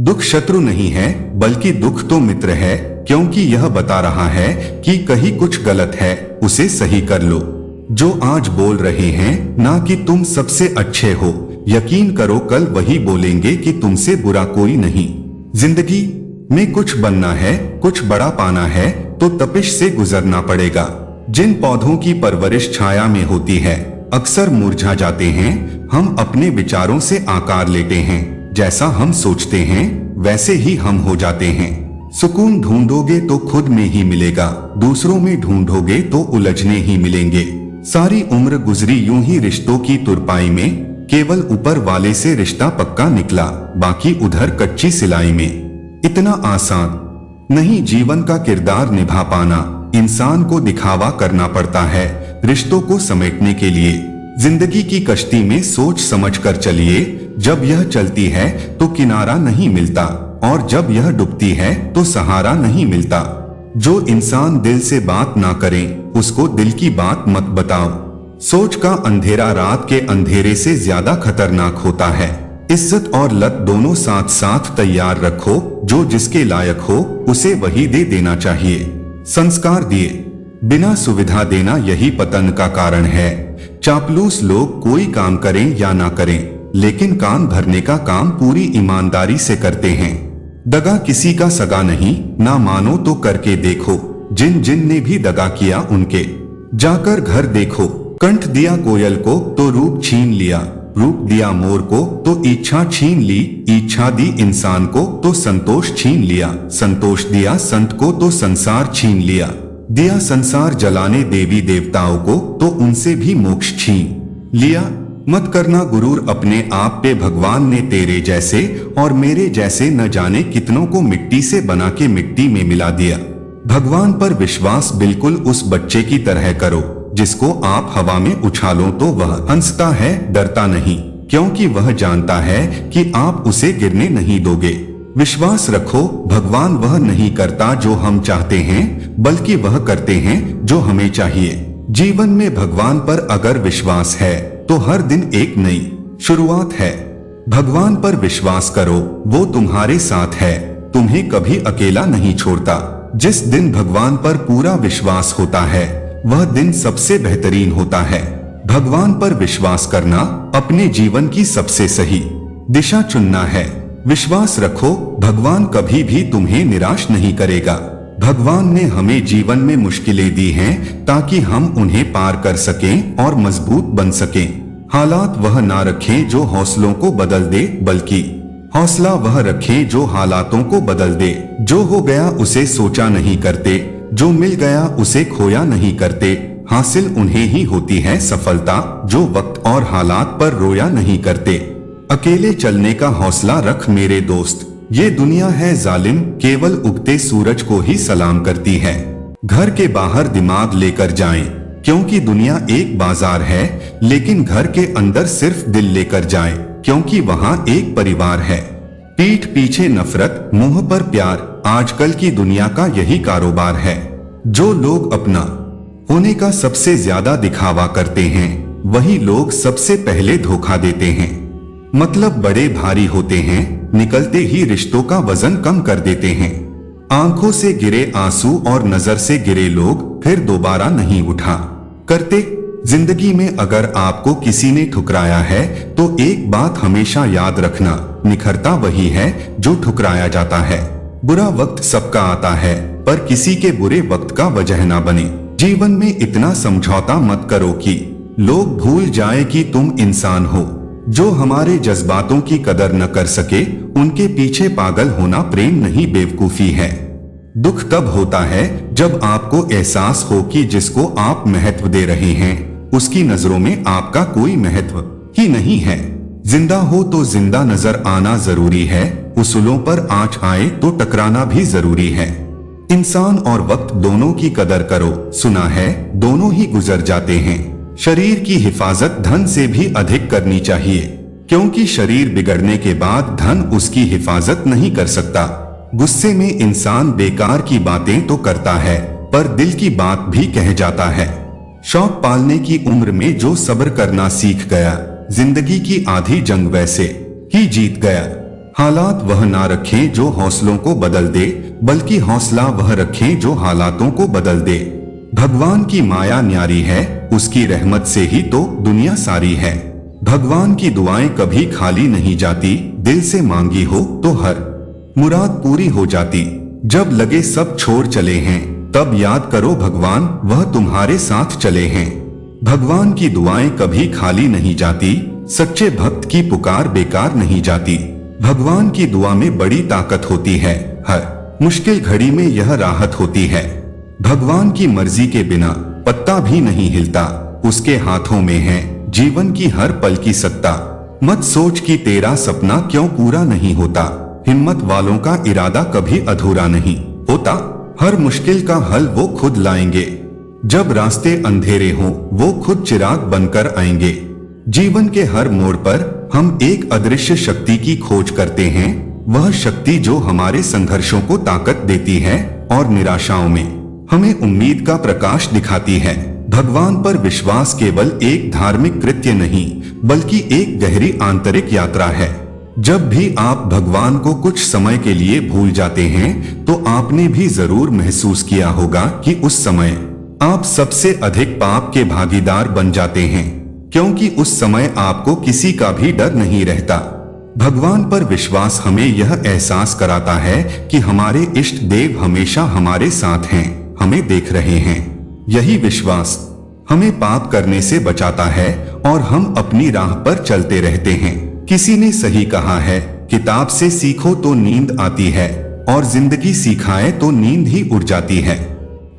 दुख शत्रु नहीं है बल्कि दुख तो मित्र है, क्योंकि यह बता रहा है कि कहीं कुछ गलत है उसे सही कर लो। जो आज बोल रहे हैं ना कि तुम सबसे अच्छे हो, यकीन करो कल वही बोलेंगे कि तुमसे बुरा कोई नहीं। जिंदगी में कुछ बनना है, कुछ बड़ा पाना है तो तपिश से गुजरना पड़ेगा। जिन पौधों की परवरिश छाया में होती है अक्सर मुरझा जाते हैं। हम अपने विचारों से आकार लेते हैं, जैसा हम सोचते हैं वैसे ही हम हो जाते हैं। सुकून ढूंढोगे तो खुद में ही मिलेगा, दूसरों में ढूंढोगे तो उलझने ही मिलेंगे। सारी उम्र गुजरी यूं ही रिश्तों की तुरपाई में, केवल ऊपर वाले से रिश्ता पक्का निकला, बाकी उधर कच्ची सिलाई में। इतना आसान नहीं जीवन का किरदार निभा पाना, इंसान को दिखावा करना पड़ता है रिश्तों को समेटने के लिए। जिंदगी की कश्ती में सोच समझ कर चलिए, जब यह चलती है तो किनारा नहीं मिलता, और जब यह डूबती है तो सहारा नहीं मिलता। जो इंसान दिल से बात ना करे उसको दिल की बात मत बताओ। सोच का अंधेरा रात के अंधेरे से ज्यादा खतरनाक होता है। इज्जत और लत दोनों साथ साथ तैयार रखो, जो जिसके लायक हो उसे वही दे देना चाहिए। संस्कार दिए बिना सुविधा देना यही पतन का कारण है। चापलूस लोग कोई काम करें या ना करें, लेकिन कान भरने का काम पूरी ईमानदारी से करते हैं। दगा किसी का सगा नहीं, ना मानो तो करके देखो, जिन जिन ने भी दगा किया उनके जाकर घर देखो। कंठ दिया कोयल को तो रूप छीन लिया, रूप दिया मोर को तो इच्छा छीन ली, इच्छा दी इंसान को तो संतोष छीन लिया, संतोष दिया संत को तो संसार छीन लिया, दिया संसार जलाने देवी देवताओं को तो उनसे भी मोक्ष छीन लिया। मत करना गुरूर अपने आप पे, भगवान ने तेरे जैसे और मेरे जैसे न जाने कितनों को मिट्टी से बना के मिट्टी में मिला दिया। भगवान पर विश्वास बिल्कुल उस बच्चे की तरह करो जिसको आप हवा में उछालो तो वह हंसता है, डरता नहीं, क्योंकि वह जानता है कि आप उसे गिरने नहीं दोगे। विश्वास रखो, भगवान वह नहीं करता जो हम चाहते हैं, बल्कि वह करते हैं जो हमें चाहिए। जीवन में भगवान पर अगर विश्वास है तो हर दिन एक नई शुरुआत है। भगवान पर विश्वास करो, वो तुम्हारे साथ है, तुम्हें कभी अकेला नहीं छोड़ता। जिस दिन भगवान पर पूरा विश्वास होता है वह दिन सबसे बेहतरीन होता है। भगवान पर विश्वास करना अपने जीवन की सबसे सही दिशा चुनना है। विश्वास रखो, भगवान कभी भी तुम्हें निराश नहीं करेगा। भगवान ने हमें जीवन में मुश्किलें दी हैं ताकि हम उन्हें पार कर सकें और मजबूत बन सकें। हालात वह ना रखें जो हौसलों को बदल दे, बल्कि हौसला वह रखें जो हालातों को बदल दे। जो हो गया उसे सोचा नहीं करते, जो मिल गया उसे खोया नहीं करते। हासिल उन्हें ही होती है सफलता जो वक्त और हालात पर रोया नहीं करते। अकेले चलने का हौसला रख मेरे दोस्त, ये दुनिया है जालिम, केवल उगते सूरज को ही सलाम करती है। घर के बाहर दिमाग लेकर जाएं, क्योंकि दुनिया एक बाजार है, लेकिन घर के अंदर सिर्फ दिल लेकर जाएं, क्योंकि वहाँ एक परिवार है। पीठ पीछे नफरत, मुंह पर प्यार, आजकल की दुनिया का यही कारोबार है। जो लोग अपना होने का सबसे ज्यादा दिखावा करते हैं वही लोग सबसे पहले धोखा देते हैं। मतलब बड़े भारी होते हैं, निकलते ही रिश्तों का वजन कम कर देते हैं। आंखों से गिरे आंसू और नजर से गिरे लोग फिर दोबारा नहीं उठा करते। जिंदगी में अगर आपको किसी ने ठुकराया है तो एक बात हमेशा याद रखना, निखरता वही है जो ठुकराया जाता है। बुरा वक्त सबका आता है, पर किसी के बुरे वक्त का वजह ना बने। जीवन में इतना समझौता मत करो कि लोग भूल जाए कि तुम इंसान हो। जो हमारे जज्बातों की कदर न कर सके उनके पीछे पागल होना प्रेम नहीं, बेवकूफी है। दुख तब होता है जब आपको एहसास हो कि जिसको आप महत्व दे रहे हैं उसकी नजरों में आपका कोई महत्व ही नहीं है। जिंदा हो तो जिंदा नजर आना जरूरी है, उसूलों पर आंच आए तो टकराना भी जरूरी है। इंसान और वक्त दोनों की कदर करो, सुना है दोनों ही गुजर जाते हैं। शरीर की हिफाजत धन से भी अधिक करनी चाहिए, क्योंकि शरीर बिगड़ने के बाद धन उसकी हिफाजत नहीं कर सकता। गुस्से में इंसान बेकार की बातें तो करता है, पर दिल की बात भी कह जाता है। शौक पालने की उम्र में जो सब्र करना सीख गया, जिंदगी की आधी जंग वैसे ही जीत गया। हालात वह ना रखें जो हौसलों को बदल दे, बल्कि हौसला वह रखें जो हालातों को बदल दे। भगवान की माया न्यारी है, उसकी रहमत से ही तो दुनिया सारी है। भगवान की दुआएं कभी खाली नहीं जाती, दिल से मांगी हो तो हर मुराद पूरी हो जाती। जब लगे सब छोड़ चले हैं, तब याद करो भगवान वह तुम्हारे साथ चले हैं। भगवान की दुआएं कभी खाली नहीं जाती, सच्चे भक्त की पुकार बेकार नहीं जाती। भगवान की दुआ में बड़ी ताकत होती है, हर मुश्किल घड़ी में यह राहत होती है। भगवान की मर्जी के बिना पत्ता भी नहीं हिलता, उसके हाथों में है जीवन की हर पल की सत्ता। मत सोच कि तेरा सपना क्यों पूरा नहीं होता, हिम्मत वालों का इरादा कभी अधूरा नहीं होता। हर मुश्किल का हल वो खुद लाएंगे, जब रास्ते अंधेरे हों वो खुद चिराग बनकर आएंगे। जीवन के हर मोड़ पर हम एक अदृश्य शक्ति की खोज करते हैं, वह शक्ति जो हमारे संघर्षों को ताकत देती है और निराशाओं में हमें उम्मीद का प्रकाश दिखाती है। भगवान पर विश्वास केवल एक धार्मिक कृत्य नहीं, बल्कि एक गहरी आंतरिक यात्रा है। जब भी आप भगवान को कुछ समय के लिए भूल जाते हैं, तो आपने भी जरूर महसूस किया होगा कि उस समय आप सबसे अधिक पाप के भागीदार बन जाते हैं, क्योंकि उस समय आपको किसी का भी डर नहीं रहता। भगवान पर विश्वास हमें यह एहसास कराता है कि हमारे इष्ट देव हमेशा हमारे साथ हैं, हमें देख रहे हैं। यही विश्वास हमें पाप करने से बचाता है और हम अपनी राह पर चलते रहते हैं। किसी ने सही कहा है, किताब से सीखो तो नींद आती है और जिंदगी सिखाए तो नींद ही उड़ जाती है।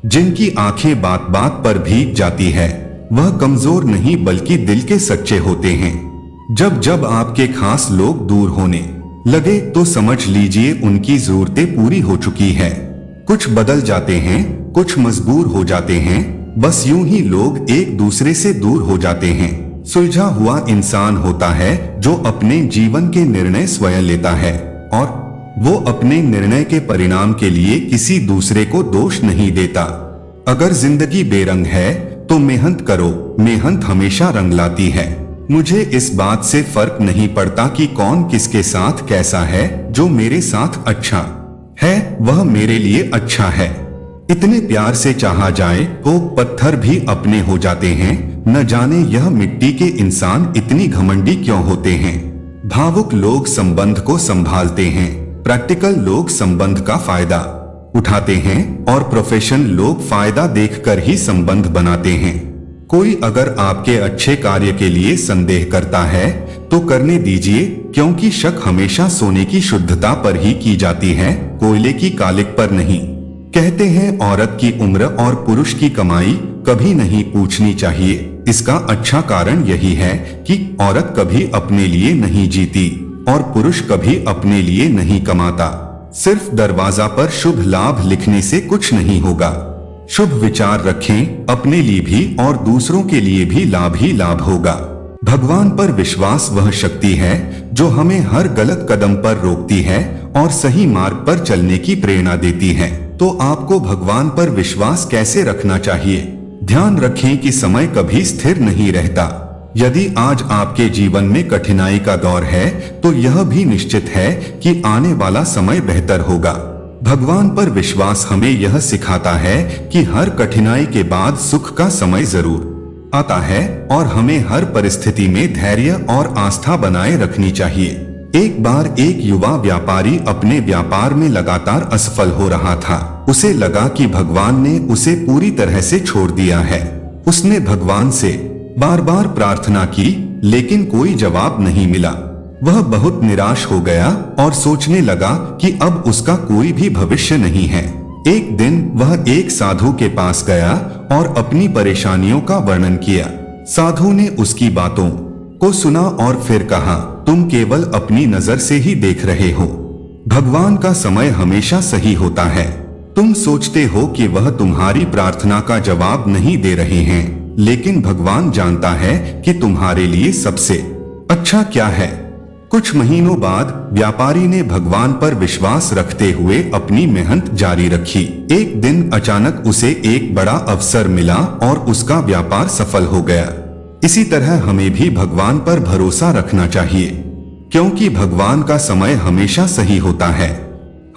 जिनकी आंखें बात बात पर भीग जाती है, वह कमजोर नहीं बल्कि दिल के सच्चे होते हैं। जब जब आपके खास लोग दूर होने लगे, तो समझ लीजिए उनकी जरूरतें पूरी हो चुकी है। कुछ बदल जाते हैं, कुछ मजबूर हो जाते हैं, बस यूं ही लोग एक दूसरे से दूर हो जाते हैं। सुलझा हुआ इंसान होता है जो अपने जीवन के निर्णय स्वयं लेता है, और वो अपने निर्णय के परिणाम के लिए किसी दूसरे को दोष नहीं देता। अगर जिंदगी बेरंग है तो मेहनत करो, मेहनत हमेशा रंग लाती है। मुझे इस बात से फर्क नहीं पड़ता कि कौन किसके साथ कैसा है, जो मेरे साथ अच्छा है वह मेरे लिए अच्छा है। इतने प्यार से चाहा जाए तो पत्थर भी अपने हो जाते हैं। न जाने यह मिट्टी के इंसान इतनी घमंडी क्यों होते हैं। भावुक लोग संबंध को संभालते हैं, प्रैक्टिकल लोग संबंध का फायदा उठाते हैं और प्रोफेशनल लोग फायदा देखकर ही संबंध बनाते हैं। कोई अगर आपके अच्छे कार्य के लिए संदेह करता है तो करने दीजिए, क्योंकि शक हमेशा सोने की शुद्धता पर ही की जाती है, कोयले की कालिक पर नहीं। कहते हैं औरत की उम्र और पुरुष की कमाई कभी नहीं पूछनी चाहिए। इसका अच्छा कारण यही है कि औरत कभी अपने लिए नहीं जीती और पुरुष कभी अपने लिए नहीं कमाता। सिर्फ दरवाजा पर शुभ लाभ लिखने से कुछ नहीं होगा। शुभ विचार रखें, अपने लिए भी और दूसरों के लिए भी लाभ ही लाभ होगा। भगवान पर विश्वास वह शक्ति है जो हमें हर गलत कदम पर रोकती है और सही मार्ग पर चलने की प्रेरणा देती है। तो आपको भगवान पर विश्वास कैसे रखना चाहिए? ध्यान रखें कि समय कभी स्थिर नहीं रहता। यदि आज आपके जीवन में कठिनाई का दौर है, तो यह भी निश्चित है कि आने वाला समय बेहतर होगा। भगवान पर विश्वास हमें यह सिखाता है कि हर कठिनाई के बाद सुख का समय जरूर आता है और हमें हर परिस्थिति में धैर्य और आस्था बनाए रखनी चाहिए। एक बार एक युवा व्यापारी अपने व्यापार में लगातार असफल हो रहा था। उसे लगा कि भगवान ने उसे पूरी तरह से छोड़ दिया है। उसने भगवान से बार बार प्रार्थना की, लेकिन कोई जवाब नहीं मिला। वह बहुत निराश हो गया और सोचने लगा कि अब उसका कोई भी भविष्य नहीं है। एक दिन वह एक साधु के पास गया और अपनी परेशानियों का वर्णन किया। साधु ने उसकी बातों को सुना और फिर कहा, तुम केवल अपनी नजर से ही देख रहे हो। भगवान का समय हमेशा सही होता है। तुम सोचते हो कि वह तुम्हारी प्रार्थना का जवाब नहीं दे रहे हैं, लेकिन भगवान जानता है कि तुम्हारे लिए सबसे अच्छा क्या है। कुछ महीनों बाद व्यापारी ने भगवान पर विश्वास रखते हुए अपनी मेहनत जारी रखी। एक दिन अचानक उसे एक बड़ा अवसर मिला और उसका व्यापार सफल हो गया। इसी तरह हमें भी भगवान पर भरोसा रखना चाहिए, क्योंकि भगवान का समय हमेशा सही होता है।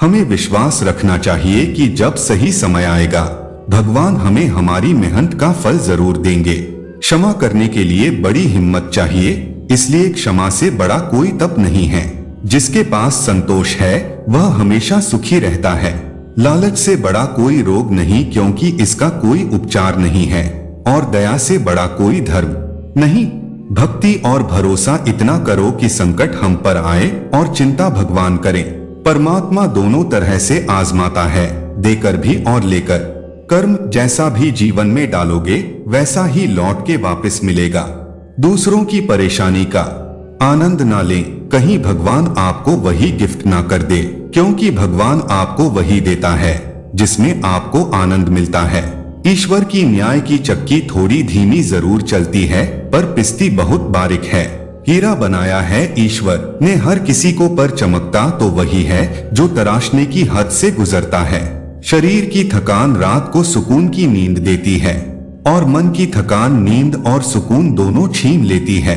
हमें विश्वास रखना चाहिए कि जब सही समय आएगा भगवान हमें हमारी मेहनत का फल जरूर देंगे। क्षमा करने के लिए बड़ी हिम्मत चाहिए, इसलिए क्षमा से बड़ा कोई तप नहीं है। जिसके पास संतोष है वह हमेशा सुखी रहता है। लालच से बड़ा कोई रोग नहीं, क्योंकि इसका कोई उपचार नहीं है। और दया से बड़ा कोई धर्म नहीं। भक्ति और भरोसा इतना करो कि संकट हम पर आए और चिंता भगवान करें। परमात्मा दोनों तरह से आजमाता है, देकर भी और लेकर। कर्म जैसा भी जीवन में डालोगे वैसा ही लौट के वापस मिलेगा। दूसरों की परेशानी का आनंद ना लें, कहीं भगवान आपको वही गिफ्ट ना कर दे, क्योंकि भगवान आपको वही देता है जिसमें आपको आनंद मिलता है। ईश्वर की न्याय की चक्की थोड़ी धीमी जरूर चलती है, पर पिसती बहुत बारीक है। हीरा बनाया है ईश्वर ने हर किसी को, पर चमकता तो वही है जो तराशने की हद से गुजरता है। शरीर की थकान रात को सुकून की नींद देती है, और मन की थकान नींद और सुकून दोनों छीन लेती है।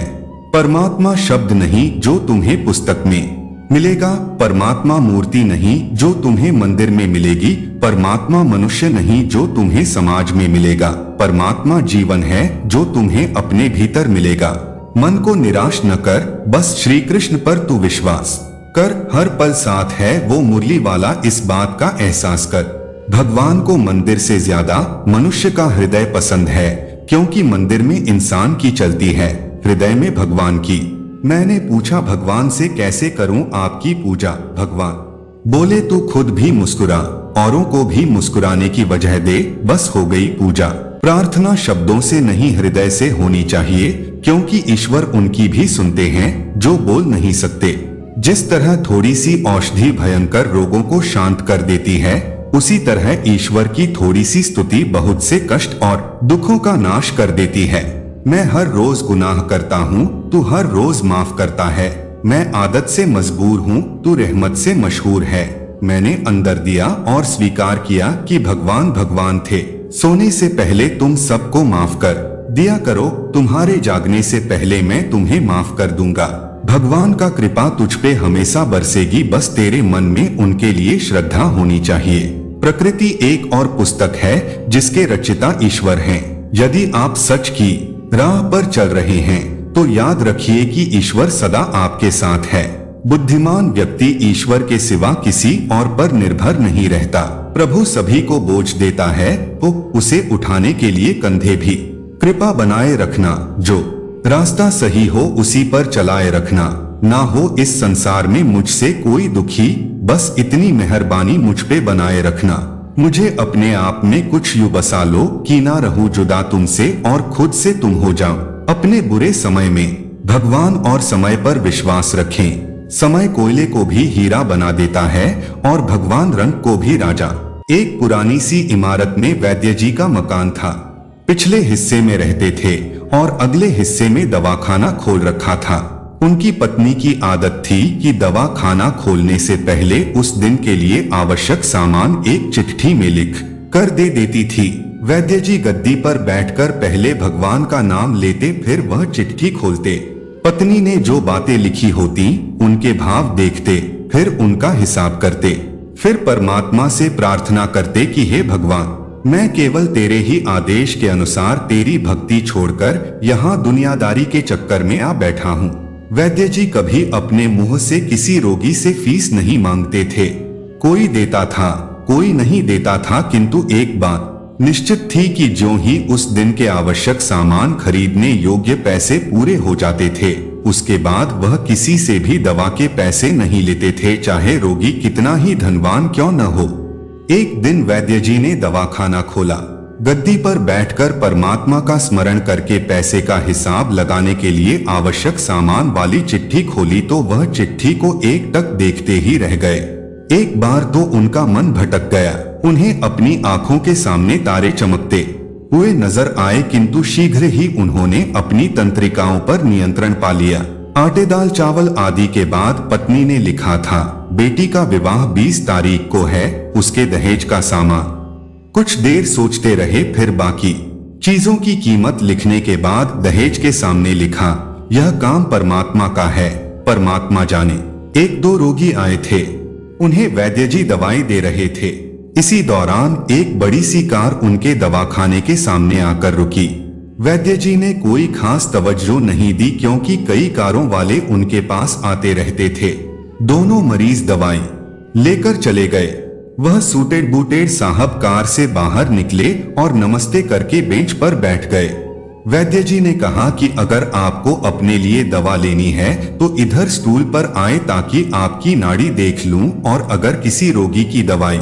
परमात्मा शब्द नहीं जो तुम्हें पुस्तक में मिलेगा, परमात्मा मूर्ति नहीं जो तुम्हें मंदिर में मिलेगी, परमात्मा मनुष्य नहीं जो तुम्हें समाज में मिलेगा, परमात्मा जीवन है जो तुम्हें अपने भीतर मिलेगा। मन को निराश न कर, बस श्री कृष्ण पर तू विश्वास कर, हर पल साथ है वो मुरली वाला, इस बात का एहसास कर। भगवान को मंदिर से ज्यादा मनुष्य का हृदय पसंद है, क्योंकि मंदिर में इंसान की चलती है, हृदय में भगवान की। मैंने पूछा भगवान से कैसे करूं आपकी पूजा, भगवान बोले तू खुद भी मुस्कुरा, औरों को भी मुस्कुराने की वजह दे, बस हो गई पूजा। प्रार्थना शब्दों से नहीं हृदय से होनी चाहिए, क्योंकि ईश्वर उनकी भी सुनते हैं जो बोल नहीं सकते। जिस तरह थोड़ी सी औषधि भयंकर रोगों को शांत कर देती है, उसी तरह ईश्वर की थोड़ी सी स्तुति बहुत से कष्ट और दुखों का नाश कर देती है। मैं हर रोज गुनाह करता हूँ, तू हर रोज माफ करता है। मैं आदत से मजबूर हूँ, तू रहमत से मशहूर है। मैंने अंदर दिया और स्वीकार किया कि भगवान भगवान थे। सोने से पहले तुम सबको माफ कर दिया करो, तुम्हारे जागने से पहले मैं तुम्हें माफ कर दूंगा। भगवान का कृपा तुझ पे हमेशा बरसेगी, बस तेरे मन में उनके लिए श्रद्धा होनी चाहिए। प्रकृति एक और पुस्तक है जिसके रचयिता ईश्वर हैं। यदि आप सच की राह पर चल रहे हैं तो याद रखिए कि ईश्वर सदा आपके साथ है। बुद्धिमान व्यक्ति ईश्वर के सिवा किसी और पर निर्भर नहीं रहता। प्रभु सभी को बोझ देता है तो उसे उठाने के लिए कंधे भी। कृपा बनाए रखना, जो रास्ता सही हो उसी पर चलाए रखना। ना हो इस संसार में मुझसे कोई दुखी, बस इतनी मेहरबानी मुझ पे बनाए रखना। मुझे अपने आप में कुछ यूं बसा लो कि ना रहूं जुदा तुमसे और खुद से तुम हो जाओ। अपने बुरे समय में भगवान और समय पर विश्वास रखें। समय कोयले को भी हीरा बना देता है और भगवान रंग को भी राजा। एक पुरानी सी इमारत में वैद्य जी का मकान था। पिछले हिस्से में रहते थे और अगले हिस्से में दवाखाना खोल रखा था। उनकी पत्नी की आदत थी कि दवा खाना खोलने से पहले उस दिन के लिए आवश्यक सामान एक चिट्ठी में लिख कर दे देती थी। वैद्य जी गद्दी पर बैठकर पहले भगवान का नाम लेते, फिर वह चिट्ठी खोलते। पत्नी ने जो बातें लिखी होती उनके भाव देखते, फिर उनका हिसाब करते, फिर परमात्मा से प्रार्थना करते कि हे भगवान, मैं केवल तेरे ही आदेश के अनुसार तेरी भक्ति छोड़कर यहाँ दुनियादारी के चक्कर में आ बैठा हूँ। वैद्य जी कभी अपने मुंह से किसी रोगी से फीस नहीं मांगते थे। कोई देता था, कोई नहीं देता था, किंतु एक बात निश्चित थी कि ज्यों ही उस दिन के आवश्यक सामान खरीदने योग्य पैसे पूरे हो जाते थे, उसके बाद वह किसी से भी दवा के पैसे नहीं लेते थे, चाहे रोगी कितना ही धनवान क्यों न हो। एक दिन वैद्य जी ने दवाखाना खोला। गद्दी पर बैठकर परमात्मा का स्मरण करके पैसे का हिसाब लगाने के लिए आवश्यक सामान वाली चिट्ठी खोली तो वह चिट्ठी को एकटक देखते ही रह गए। एक बार तो उनका मन भटक गया। उन्हें अपनी आंखों के सामने तारे चमकते हुए नजर आए, किंतु शीघ्र ही उन्होंने अपनी तंत्रिकाओं पर नियंत्रण पा लिया। आटे दाल चावल आदि के बाद पत्नी ने लिखा था, बेटी का विवाह 20 तारीख को है, उसके दहेज का सामान। कुछ देर सोचते रहे, फिर बाकी चीजों की कीमत लिखने के बाद दहेज के सामने लिखा, यह काम परमात्मा का है, परमात्मा जाने। एक दो रोगी आए थे, उन्हें वैद्य जी दवाई दे रहे थे। इसी दौरान एक बड़ी सी कार उनके दवाखाने के सामने आकर रुकी। वैद्य जी ने कोई खास तवज्जो नहीं दी क्योंकि कई कारों वाले उनके पास आते रहते थे। दोनों मरीज दवाई लेकर चले गए। वह सूटेड बूटेड साहब कार से बाहर निकले और नमस्ते करके बेंच पर बैठ गए। वैद्य जी ने कहा कि अगर आपको अपने लिए दवा लेनी है तो इधर स्टूल पर आए ताकि आपकी नाड़ी देख लूं, और अगर किसी रोगी की दवाई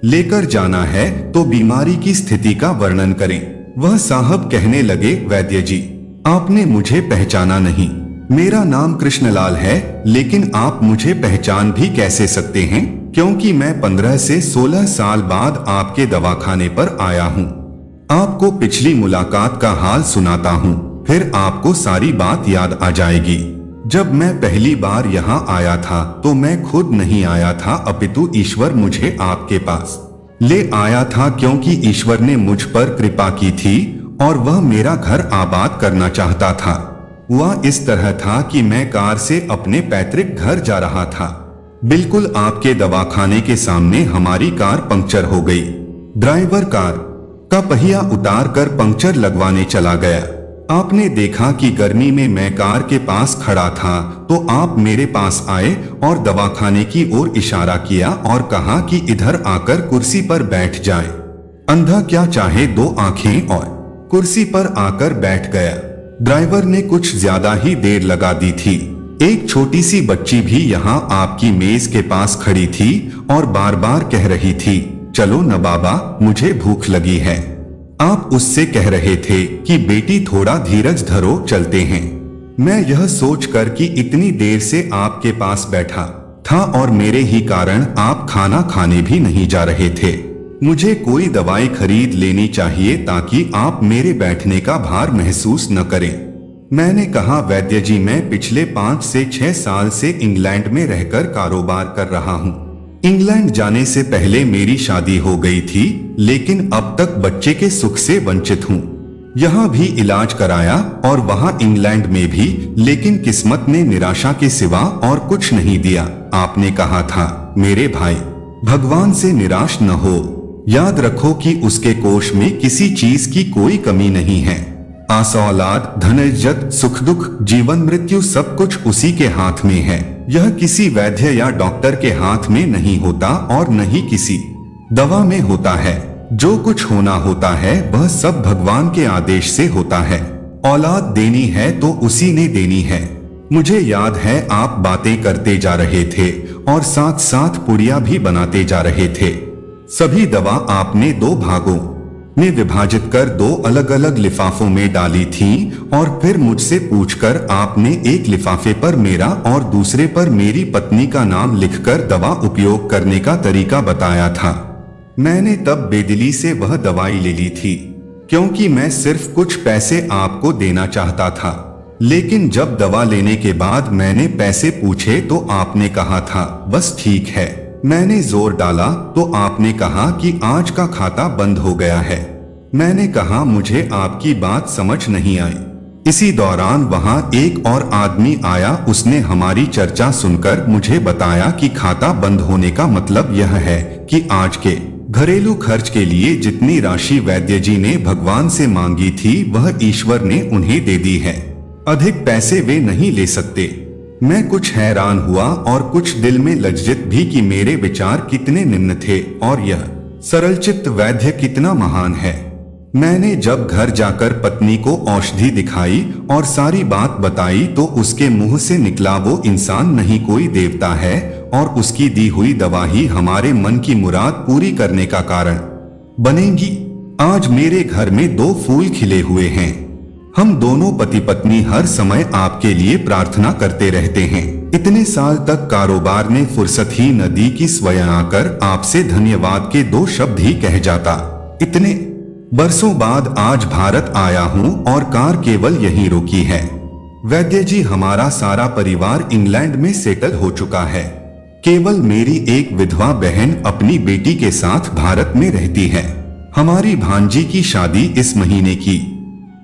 लेकर जाना है तो बीमारी की स्थिति का वर्णन करें। वह साहब कहने लगे, वैद्य जी आपने मुझे पहचाना नहीं। मेरा नाम कृष्णलाल है, लेकिन आप मुझे पहचान भी कैसे सकते हैं, क्योंकि मैं 15 से 16 साल बाद आपके दवाखाने पर आया हूँ। आपको पिछली मुलाकात का हाल सुनाता हूँ, फिर आपको सारी बात याद आ जाएगी। जब मैं पहली बार यहाँ आया था तो मैं खुद नहीं आया था, अपितु ईश्वर मुझे आपके पास ले आया था, क्योंकि ईश्वर ने मुझ पर कृपा की थी और वह मेरा घर आबाद करना चाहता था। वह इस तरह था कि मैं कार से अपने पैतृक घर जा रहा था। बिल्कुल आपके दवाखाने के सामने हमारी कार पंक्चर हो गई। ड्राइवर कार का पहिया उतार कर पंक्चर लगवाने चला गया। आपने देखा कि गर्मी में मैं कार के पास खड़ा था तो आप मेरे पास आए और दवाखाने की ओर इशारा किया और कहा कि इधर आकर कुर्सी पर बैठ जाए। अंधा क्या चाहे, दो आंखें, और कुर्सी पर आकर बैठ गया। ड्राइवर ने कुछ ज्यादा ही देर लगा दी थी। एक छोटी सी बच्ची भी यहाँ आपकी मेज के पास खड़ी थी और बार बार कह रही थी, चलो न बाबा, मुझे भूख लगी है। आप उससे कह रहे थे कि बेटी थोड़ा धीरज धरो, चलते हैं। मैं यह सोचकर कि इतनी देर से आपके पास बैठा था और मेरे ही कारण आप खाना खाने भी नहीं जा रहे थे, मुझे कोई दवाई खरीद लेनी चाहिए ताकि आप मेरे बैठने का भार महसूस न करें। मैंने कहा, वैद्य जी मैं पिछले 5 से 6 साल से इंग्लैंड में रहकर कारोबार कर रहा हूँ। इंग्लैंड जाने से पहले मेरी शादी हो गई थी, लेकिन अब तक बच्चे के सुख से वंचित हूँ। यहाँ भी इलाज कराया और वहाँ इंग्लैंड में भी, लेकिन किस्मत ने निराशा के सिवा और कुछ नहीं दिया। आपने कहा था, मेरे भाई, भगवान से निराश न हो, याद रखो कि उसके कोष में किसी चीज की कोई कमी नहीं है। आस औलाद, धन इज्जत, सुख दुख, जीवन मृत्यु सब कुछ उसी के हाथ में है। यह किसी वैद्य या डॉक्टर के हाथ में नहीं होता और न ही किसी दवा में होता है। जो कुछ होना होता है वह सब भगवान के आदेश से होता है। औलाद देनी है तो उसी ने देनी है। मुझे याद है आप बातें करते जा रहे थे और साथ साथ पुड़िया भी बनाते जा रहे थे। सभी दवा आपने 2 भागों में विभाजित कर 2 अलग अलग लिफाफों में डाली थी और फिर मुझसे पूछकर आपने एक लिफाफे पर मेरा और दूसरे पर मेरी पत्नी का नाम लिखकर दवा उपयोग करने का तरीका बताया था। मैंने तब बेदिली से वह दवाई ले ली थी, क्योंकि मैं सिर्फ कुछ पैसे आपको देना चाहता था। लेकिन जब दवा लेने के बाद मैंने पैसे पूछे तो आपने कहा था, बस ठीक है। मैंने जोर डाला तो आपने कहा कि आज का खाता बंद हो गया है। मैंने कहा, मुझे आपकी बात समझ नहीं आई। इसी दौरान वहां एक और आदमी आया। उसने हमारी चर्चा सुनकर मुझे बताया कि खाता बंद होने का मतलब यह है कि आज के घरेलू खर्च के लिए जितनी राशि वैद्य जी ने भगवान से मांगी थी वह ईश्वर ने उन्हें दे दी है। अधिक पैसे वे नहीं ले सकते। मैं कुछ हैरान हुआ और कुछ दिल में लज्जित भी कि मेरे विचार कितने निम्न थे और यह सरलचित्त वैद्य कितना महान है। मैंने जब घर जाकर पत्नी को औषधि दिखाई और सारी बात बताई तो उसके मुंह से निकला, वो इंसान नहीं कोई देवता है और उसकी दी हुई दवा ही हमारे मन की मुराद पूरी करने का कारण बनेगी। आज मेरे घर में 2 फूल खिले हुए हैं। हम दोनों पति पत्नी हर समय आपके लिए प्रार्थना करते रहते हैं। इतने साल तक कारोबार ने फुर्सत ही न दी कि स्वयं आकर आपसे धन्यवाद के 2 शब्द ही कह जाता। इतने बरसों बाद आज भारत आया हूँ और कार केवल यहीं रुकी है। वैद्य जी, हमारा सारा परिवार इंग्लैंड में सेटल हो चुका है। केवल मेरी एक विधवा बहन अपनी बेटी के साथ भारत में रहती है। हमारी भांजी की शादी इस महीने की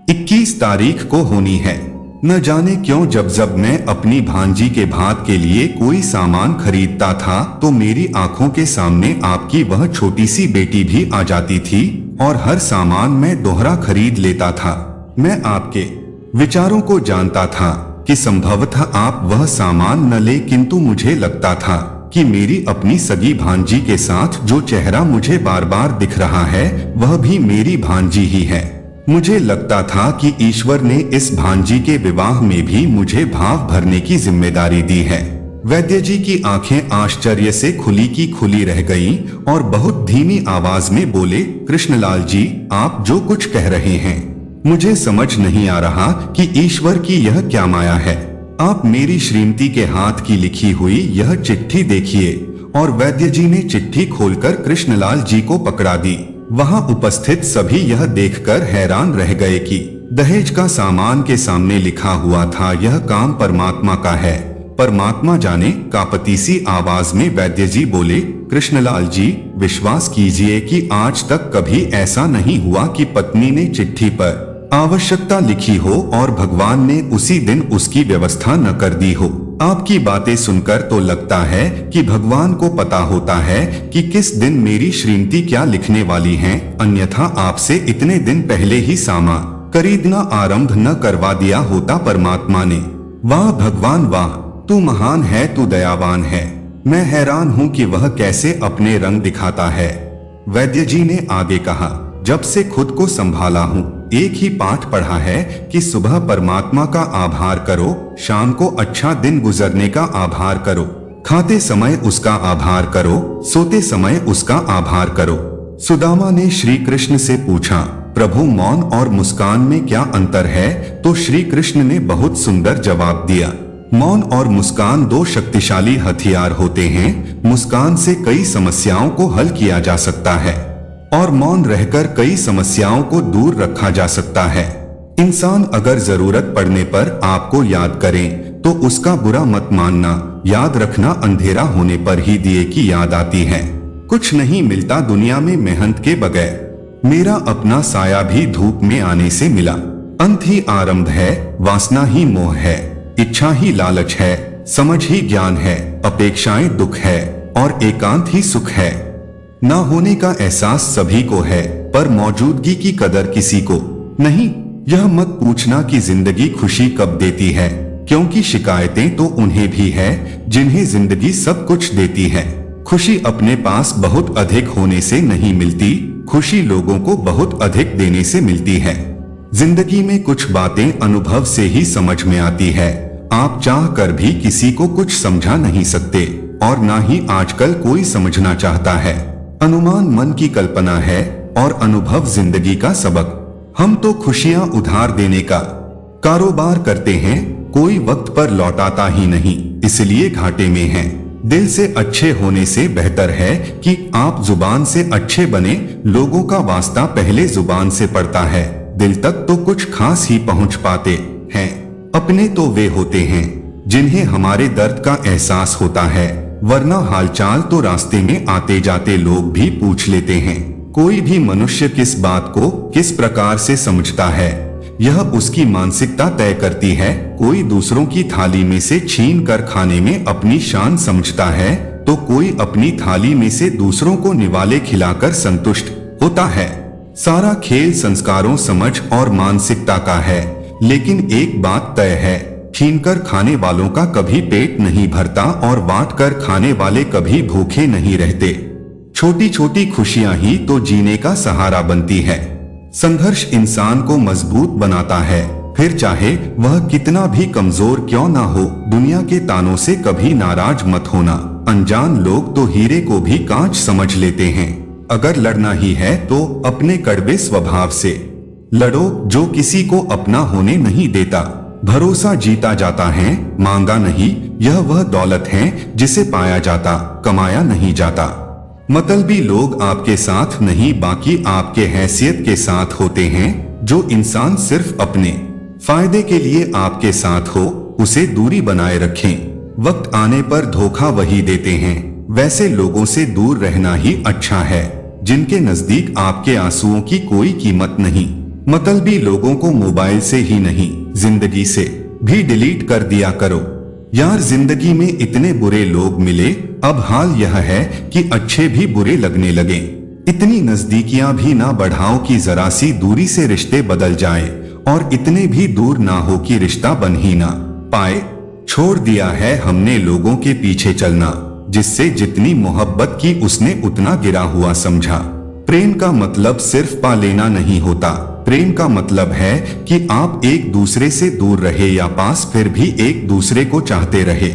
21 तारीख को होनी है। न जाने क्यों जब जब मैं अपनी भांजी के भात के लिए कोई सामान खरीदता था तो मेरी आंखों के सामने आपकी वह छोटी सी बेटी भी आ जाती थी और हर सामान मैं दोहरा खरीद लेता था। मैं आपके विचारों को जानता था कि संभवतः आप वह सामान न ले, किंतु मुझे लगता था कि मेरी अपनी सगी भांजी के साथ जो चेहरा मुझे बार बार दिख रहा है वह भी मेरी भांजी ही है। मुझे लगता था कि ईश्वर ने इस भांजी के विवाह में भी मुझे भाव भरने की जिम्मेदारी दी है। वैद्य जी की आंखें आश्चर्य से खुली की खुली रह गईं और बहुत धीमी आवाज में बोले, कृष्णलाल जी, आप जो कुछ कह रहे हैं मुझे समझ नहीं आ रहा कि ईश्वर की यह क्या माया है। आप मेरी श्रीमती के हाथ की लिखी हुई यह चिट्ठी देखिए। और वैद्य जी ने चिट्ठी खोलकर कृष्णलाल जी को पकड़ा दी। वहां उपस्थित सभी यह देखकर हैरान रह गए कि दहेज का सामान के सामने लिखा हुआ था, यह काम परमात्मा का है, परमात्मा जाने। कांपती सी आवाज में वैद्य जी बोले, कृष्णलाल जी, विश्वास कीजिए कि आज तक कभी ऐसा नहीं हुआ कि पत्नी ने चिट्ठी पर आवश्यकता लिखी हो और भगवान ने उसी दिन उसकी व्यवस्था न कर दी हो। आपकी बातें सुनकर तो लगता है कि भगवान को पता होता है कि किस दिन मेरी श्रीमती क्या लिखने वाली हैं, अन्यथा आपसे इतने दिन पहले ही सामान खरीदना आरंभ न करवा दिया होता परमात्मा ने। वाह भगवान वाह, तू महान है, तू दयावान है। मैं हैरान हूँ कि वह कैसे अपने रंग दिखाता है। वैद्य जी ने आगे कहा, जब से खुद को संभाला हूँ एक ही पाठ पढ़ा है कि सुबह परमात्मा का आभार करो, शाम को अच्छा दिन गुजरने का आभार करो, खाते समय उसका आभार करो, सोते समय उसका आभार करो। सुदामा ने श्री कृष्ण से पूछा, प्रभु मौन और मुस्कान में क्या अंतर है? तो श्री कृष्ण ने बहुत सुंदर जवाब दिया, मौन और मुस्कान दो शक्तिशाली हथियार होते हैं। मुस्कान से कई समस्याओं को हल किया जा सकता है और मौन रहकर कई समस्याओं को दूर रखा जा सकता है। इंसान अगर जरूरत पड़ने पर आपको याद करें तो उसका बुरा मत मानना। याद रखना अंधेरा होने पर ही दिए की याद आती है। कुछ नहीं मिलता दुनिया में मेहनत के बगैर। मेरा अपना साया भी धूप में आने से मिला। अंत ही आरंभ है, वासना ही मोह है, इच्छा ही लालच है, समझ ही ज्ञान है, अपेक्षाएं दुख है और एकांत ही सुख है। ना होने का एहसास सभी को है पर मौजूदगी की कदर किसी को नहीं। यह मत पूछना कि जिंदगी खुशी कब देती है, क्योंकि शिकायतें तो उन्हें भी है जिन्हें जिंदगी सब कुछ देती है। खुशी अपने पास बहुत अधिक होने से नहीं मिलती, खुशी लोगों को बहुत अधिक देने से मिलती है। जिंदगी में कुछ बातें अनुभव से ही समझ में आती है। आप चाह कर भी किसी को कुछ समझा नहीं सकते और ना ही आजकल कोई समझना चाहता है। अनुमान मन की कल्पना है और अनुभव जिंदगी का सबक। हम तो खुशियां उधार देने का कारोबार करते हैं, कोई वक्त पर लौटाता ही नहीं, इसलिए घाटे में हैं। दिल से अच्छे होने से बेहतर है कि आप जुबान से अच्छे बने। लोगों का वास्ता पहले जुबान से पड़ता है, दिल तक तो कुछ खास ही पहुंच पाते हैं। अपने तो वे होते हैं जिन्हें हमारे दर्द का एहसास होता है, वरना हालचाल तो रास्ते में आते जाते लोग भी पूछ लेते हैं। कोई भी मनुष्य किस बात को किस प्रकार से समझता है यह उसकी मानसिकता तय करती है। कोई दूसरों की थाली में से छीन कर खाने में अपनी शान समझता है तो कोई अपनी थाली में से दूसरों को निवाले खिलाकर संतुष्ट होता है। सारा खेल संस्कारों, समझ और मानसिकता का है। लेकिन एक बात तय है, छीनकर खाने वालों का कभी पेट नहीं भरता और बांट कर खाने वाले कभी भूखे नहीं रहते। छोटी छोटी खुशियां ही तो जीने का सहारा बनती है। संघर्ष इंसान को मजबूत बनाता है, फिर चाहे वह कितना भी कमजोर क्यों ना हो। दुनिया के तानों से कभी नाराज मत होना। अनजान लोग तो हीरे को भी कांच समझ लेते हैं। अगर लड़ना ही है तो अपने कड़वे स्वभाव से लड़ो जो किसी को अपना होने नहीं देता। भरोसा जीता जाता है, मांगा नहीं। यह वह दौलत है जिसे पाया जाता, कमाया नहीं जाता। मतलबी लोग आपके साथ नहीं, बाकी आपके हैसियत के साथ होते हैं। जो इंसान सिर्फ अपने फायदे के लिए आपके साथ हो उसे दूरी बनाए रखें। वक्त आने पर धोखा वही देते हैं। वैसे लोगों से दूर रहना ही अच्छा है जिनके नजदीक आपके आंसुओं की कोई कीमत नहीं। मतलबी लोगों को मोबाइल से ही नहीं, जिंदगी से भी डिलीट कर दिया करो। यार जिंदगी में इतने बुरे लोग मिले, अब हाल यह है कि अच्छे भी बुरे लगने लगे। इतनी नजदीकियां भी ना बढ़ाओ कि जरा सी दूरी से रिश्ते बदल जाएं, और इतने भी दूर ना हो कि रिश्ता बन ही ना पाए। छोड़ दिया है हमने लोगों के पीछे चलना, जिससे जितनी मोहब्बत की उसने उतना गिरा हुआ समझा। प्रेम का मतलब सिर्फ पा लेना नहीं होता, प्रेम का मतलब है कि आप एक दूसरे से दूर रहे या पास फिर भी एक दूसरे को चाहते रहे।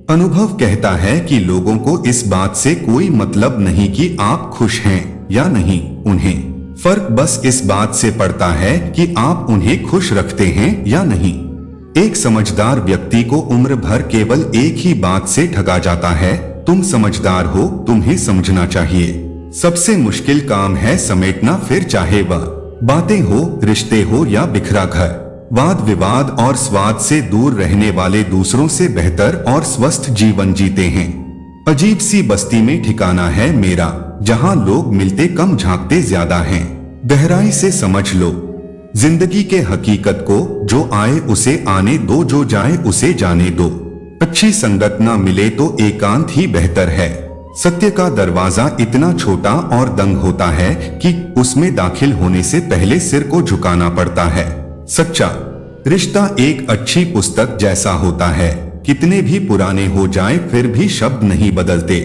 अनुभव कहता है कि लोगों को इस बात से कोई मतलब नहीं कि आप खुश हैं या नहीं, उन्हें फर्क बस इस बात से पड़ता है कि आप उन्हें खुश रखते हैं या नहीं। एक समझदार व्यक्ति को उम्र भर केवल एक ही बात से ठगा जाता है, तुम समझदार हो, तुम्हें समझना चाहिए। सबसे मुश्किल काम है समेटना, फिर चाहे वह बातें हो, रिश्ते हो या बिखरा घर। वाद विवाद और स्वाद से दूर रहने वाले दूसरों से बेहतर और स्वस्थ जीवन जीते हैं। अजीब सी बस्ती में ठिकाना है मेरा, जहां लोग मिलते कम झांकते ज्यादा हैं। गहराई से समझ लो जिंदगी के हकीकत को, जो आए उसे आने दो, जो जाए उसे जाने दो। अच्छी संगत ना मिले तो एकांत ही बेहतर है। सत्य का दरवाजा इतना छोटा और दंग होता है कि उसमें दाखिल होने से पहले सिर को झुकाना पड़ता है। सच्चा रिश्ता एक अच्छी पुस्तक जैसा होता है, कितने भी पुराने हो जाएं फिर भी शब्द नहीं बदलते।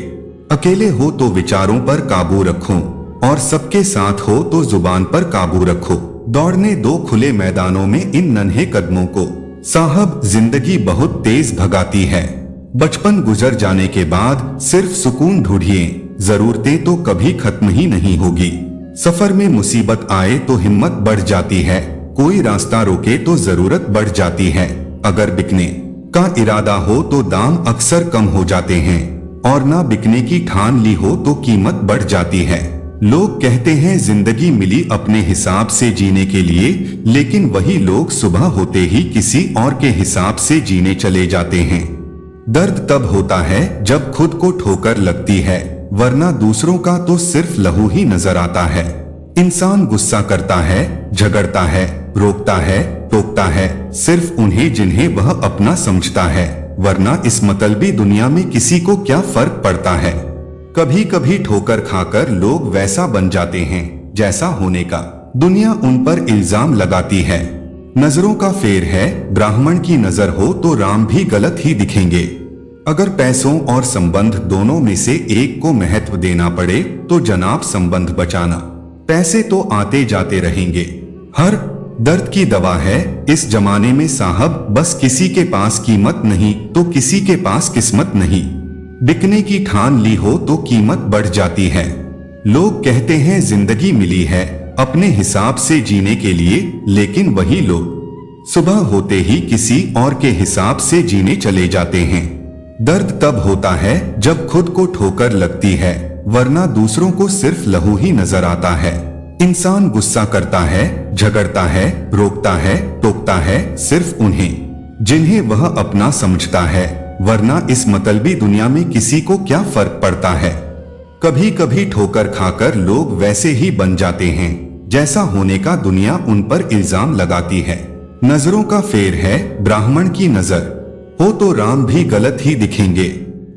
अकेले हो तो विचारों पर काबू रखो, और सबके साथ हो तो जुबान पर काबू रखो। दौड़ने दो खुले मैदानों में इन नन्हे कदमों को, साहब जिंदगी बहुत तेज भगाती है। बचपन गुजर जाने के बाद सिर्फ सुकून ढूंढिए, जरूरतें तो कभी खत्म ही नहीं होगी। सफर में मुसीबत आए तो हिम्मत बढ़ जाती है, कोई रास्ता रोके तो जरूरत बढ़ जाती है। अगर बिकने का इरादा हो तो दाम अक्सर कम हो जाते हैं, और ना बिकने की ठान ली हो तो कीमत बढ़ जाती है। लोग कहते हैं जिंदगी मिली अपने हिसाब से जीने के लिए, लेकिन वही लोग सुबह होते ही किसी और के हिसाब से जीने चले जाते हैं। दर्द तब होता है जब खुद को ठोकर लगती है, वरना दूसरों का तो सिर्फ लहू ही नजर आता है। इंसान गुस्सा करता है, झगड़ता है, रोकता है, टोकता है, सिर्फ उन्हें जिन्हें वह अपना समझता है, वरना इस मतलबी दुनिया में किसी को क्या फर्क पड़ता है। कभी कभी ठोकर खाकर लोग वैसा बन जाते हैं जैसा होने का दुनिया उन पर इल्जाम लगाती है। नजरों का फेर है, ब्राह्मण की नजर हो तो राम भी गलत ही दिखेंगे। अगर पैसों और संबंध दोनों में से एक को महत्व देना पड़े तो जनाब संबंध बचाना। पैसे तो आते जाते रहेंगे, हर दर्द की दवा है इस जमाने में साहब, बस किसी के पास कीमत नहीं तो किसी के पास किस्मत नहीं। बिकने की ठान ली हो तो कीमत बढ़ जाती है। लोग कहते हैं जिंदगी मिली है अपने हिसाब से जीने के लिए, लेकिन वही लोग सुबह होते ही किसी और के हिसाब से जीने चले जाते हैं। दर्द तब होता है जब खुद को ठोकर लगती है, वरना दूसरों को सिर्फ लहू ही नजर आता है। इंसान गुस्सा करता है, झगड़ता है, रोकता है, टोकता है, सिर्फ उन्हें जिन्हें वह अपना समझता है, वरना इस मतलबी दुनिया में किसी को क्या फर्क पड़ता है। कभी कभी ठोकर खाकर लोग वैसे ही बन जाते हैं जैसा होने का दुनिया उन पर इल्जाम लगाती है। नजरों का फेर है, ब्राह्मण की नजर हो तो राम भी गलत ही दिखेंगे।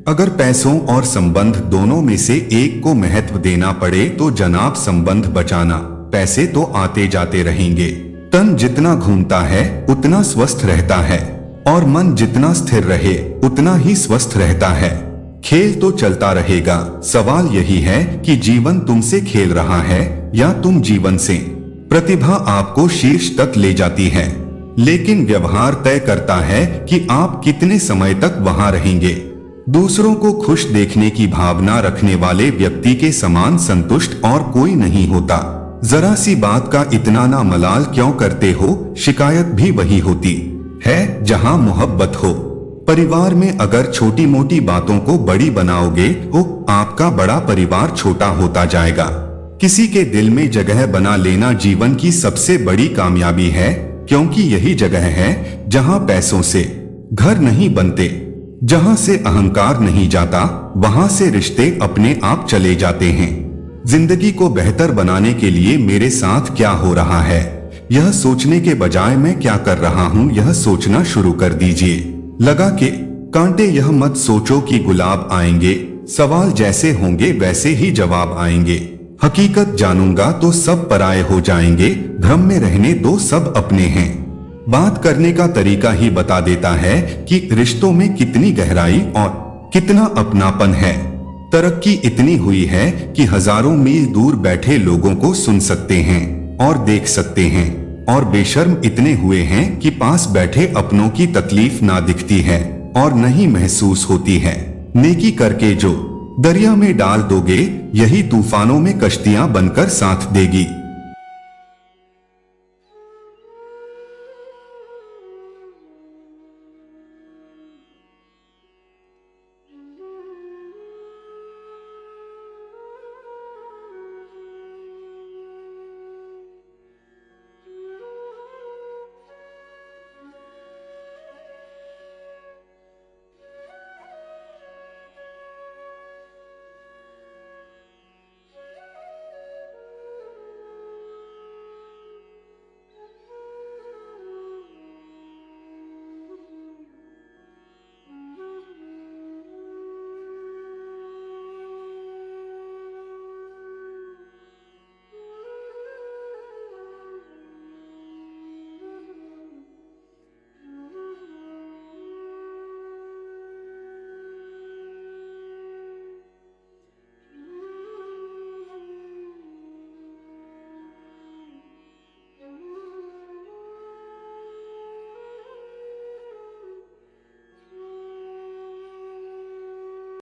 अगर पैसों और संबंध दोनों में से एक को महत्व देना पड़े तो जनाब संबंध बचाना। पैसे तो आते जाते रहेंगे, तन जितना घूमता है उतना स्वस्थ रहता है, और मन जितना स्थिर रहे उतना ही स्वस्थ रहता है। खेल तो चलता रहेगा, सवाल यही है कि जीवन तुमसे खेल रहा है या तुम जीवन से। प्रतिभा आपको शीर्ष तक ले जाती है, लेकिन व्यवहार तय करता है कि आप कितने समय तक वहां रहेंगे। दूसरों को खुश देखने की भावना रखने वाले व्यक्ति के समान संतुष्ट और कोई नहीं होता। जरा सी बात का इतना ना मलाल क्यों करते हो, शिकायत भी वही होती है जहां मोहब्बत हो। परिवार में अगर छोटी मोटी बातों को बड़ी बनाओगे तो आपका बड़ा परिवार छोटा होता जाएगा। किसी के दिल में जगह बना लेना जीवन की सबसे बड़ी कामयाबी है, क्योंकि यही जगह है जहां पैसों से घर नहीं बनते, जहां से अहंकार नहीं जाता, वहां से रिश्ते अपने आप चले जाते हैं। जिंदगी को बेहतर बनाने के लिए मेरे साथ क्या हो रहा है यह सोचने के बजाय मैं क्या कर रहा हूँ यह सोचना शुरू कर दीजिए। लगा के कांटे यह मत सोचो कि गुलाब आएंगे, सवाल जैसे होंगे वैसे ही जवाब आएंगे। हकीकत जानूंगा तो सब पराये हो जाएंगे, भ्रम में रहने दो सब अपने हैं। बात करने का तरीका ही बता देता है कि रिश्तों में कितनी गहराई और कितना अपनापन है। तरक्की इतनी हुई है कि हजारों मील दूर बैठे लोगों को सुन सकते हैं और देख सकते हैं, और बेशर्म इतने हुए हैं कि पास बैठे अपनों की तकलीफ ना दिखती है और नहीं महसूस होती है। नेकी करके जो दरिया में डाल दोगे यही तूफानों में कश्तियां बनकर साथ देगी।